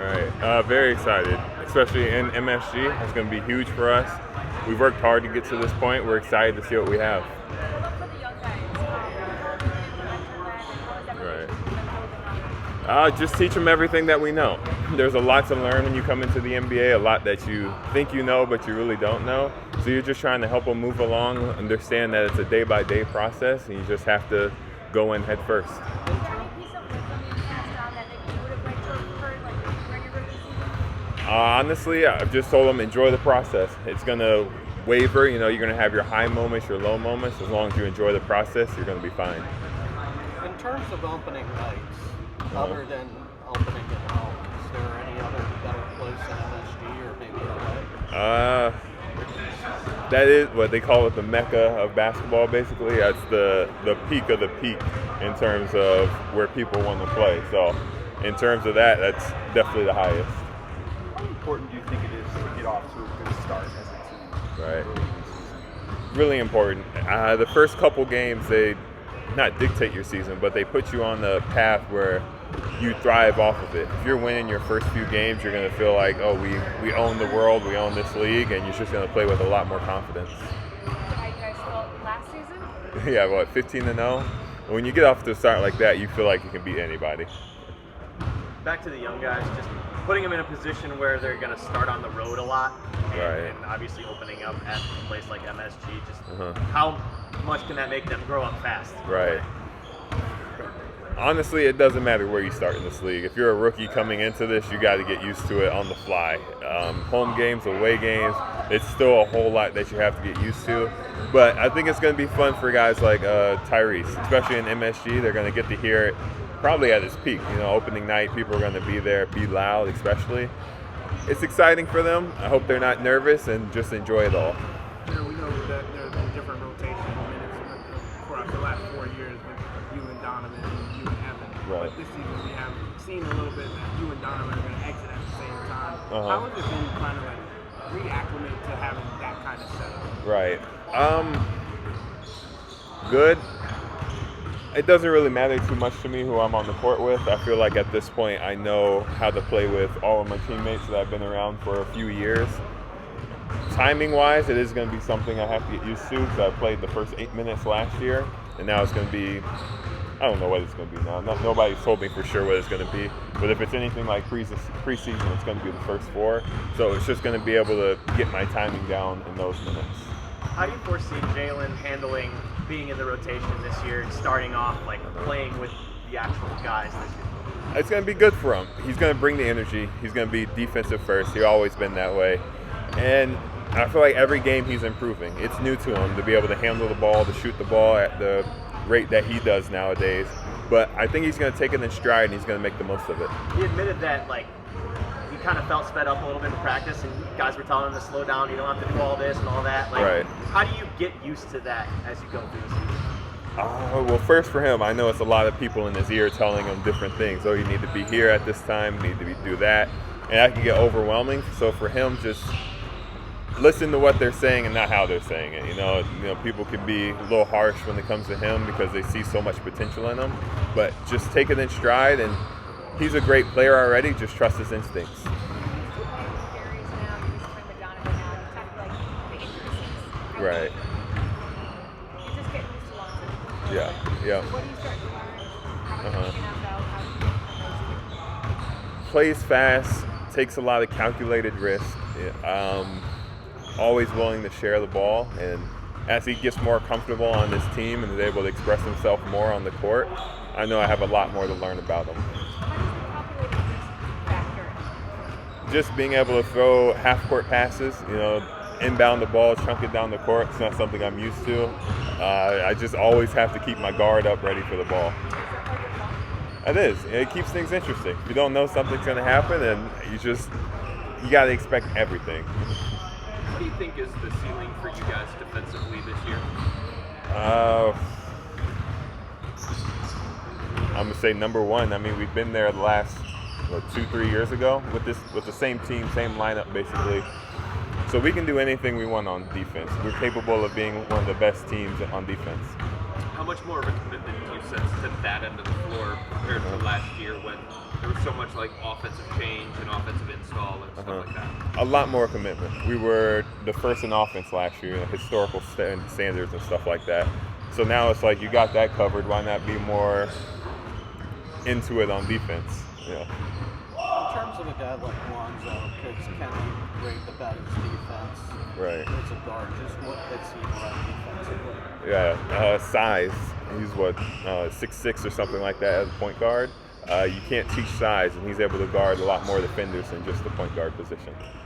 Right. Very excited, especially in MSG. It's going to be huge for us. We've worked hard to get to this point. We're excited to see what we have. Right. Just teach them everything that we know. There's a lot to learn when you come into the NBA, a lot that you think you know, but you really don't know. So you're just trying to help them move along, understand that it's a day-by-day process, and you just have to go in head first. Honestly, I've just told them enjoy the process. It's going to waver. You're going to have your high moments, your low moments. As long as you enjoy the process, you're going to be fine. In terms of opening nights, other than opening at home, is there any other better place in MSG or maybe LA? That is what they call it, the mecca of basketball, basically. That's the peak of the peak in terms of where people want to play. So in terms of that, that's definitely the highest. How important do you think it is to get off to a good start as a team? Right. Really important. The first couple games, they not dictate your season, but they put you on the path where you thrive off of it. If you're winning your first few games, you're going to feel like, oh, we own the world, we own this league, and you're just going to play with a lot more confidence. How you guys felt last season? Yeah, 15-0? When you get off to a start like that, you feel like you can beat anybody. Back to the young guys, just putting them in a position where they're going to start on the road a lot, and obviously opening up at a place like MSG. Just how much can that make them grow up fast? Right. Honestly, it doesn't matter where you start in this league. If you're a rookie coming into this, you got to get used to it on the fly. Home games, away games, it's still a whole lot that you have to get used to. But I think it's going to be fun for guys like Tyrese, especially in MSG. They're going to get to hear it probably at its peak. Opening night, people are going to be there, be loud especially. It's exciting for them. I hope they're not nervous and just enjoy it all. We know that there's been different rotation minutes across the last 4 years with you and Donovan and you and Evan. Right. But this season we have seen a little bit that you and Donovan are going to exit at the same time. How has it been kind of like reacclimate to having that kind of setup? Right. Good. It doesn't really matter too much to me who I'm on the court with. I feel like at this point I know how to play with all of my teammates that I've been around for a few years. Timing-wise, it is going to be something I have to get used to because I played the first 8 minutes last year, and now it's going to be, I don't know what it's going to be now. Nobody's told me for sure what it's going to be, but if it's anything like preseason, it's going to be the first 4. So it's just going to be able to get my timing down in those minutes. How do you foresee Jalen handling being in the rotation this year and starting off like playing with the actual guys this year? It's going to be good for him. He's going to bring the energy. He's going to be defensive first. He's always been that way. And I feel like every game he's improving. It's new to him to be able to handle the ball, to shoot the ball at the rate that he does nowadays. But I think he's going to take it in stride and he's going to make the most of it. He admitted that he kind of felt sped up a little bit in practice and guys were telling him to slow down, you don't have to do all this and all that. Right. How do you get used to that as you go through the season? Well, first for him, I know it's a lot of people in his ear telling him different things. Oh, you need to be here at this time, you need to do that. And that can get overwhelming. So for him, just listen to what they're saying and not how they're saying it. People can be a little harsh when it comes to him because they see so much potential in him. But just take it in stride, and he's a great player already. Just trust his instincts. Right. You're just getting used to lots of Yeah. What do you start to learn? Plays fast, takes a lot of calculated risk. Always willing to share the ball, and as he gets more comfortable on this team and is able to express himself more on the court, I know I have a lot more to learn about him. Just being able to throw half-court passes, inbound the ball, chunk it down the court. It's not something I'm used to. I just always have to keep my guard up ready for the ball. It is. It keeps things interesting. You don't know something's going to happen, and you got to expect everything. What do you think is the ceiling for you guys defensively this year? I'm going to say number one. I mean, we've been there the last 2-3 years ago with the same team, same lineup basically. So we can do anything we want on defense. We're capable of being one of the best teams on defense. How much more of a commitment do you sense to that end of the floor compared to last year when there was so much like offensive change and offensive install and stuff like that? A lot more commitment. We were the first in offense last year, historical standards and stuff like that. So now it's like you got that covered. Why not be more into it on defense? Yeah. In terms of a guy like Lonzo, because can he break the Batty's defense? Right. As a guard, just what fits he like defensively? Yeah, size. He's 6'6" or something like that as a point guard. You can't teach size, and he's able to guard a lot more defenders than just the point guard position.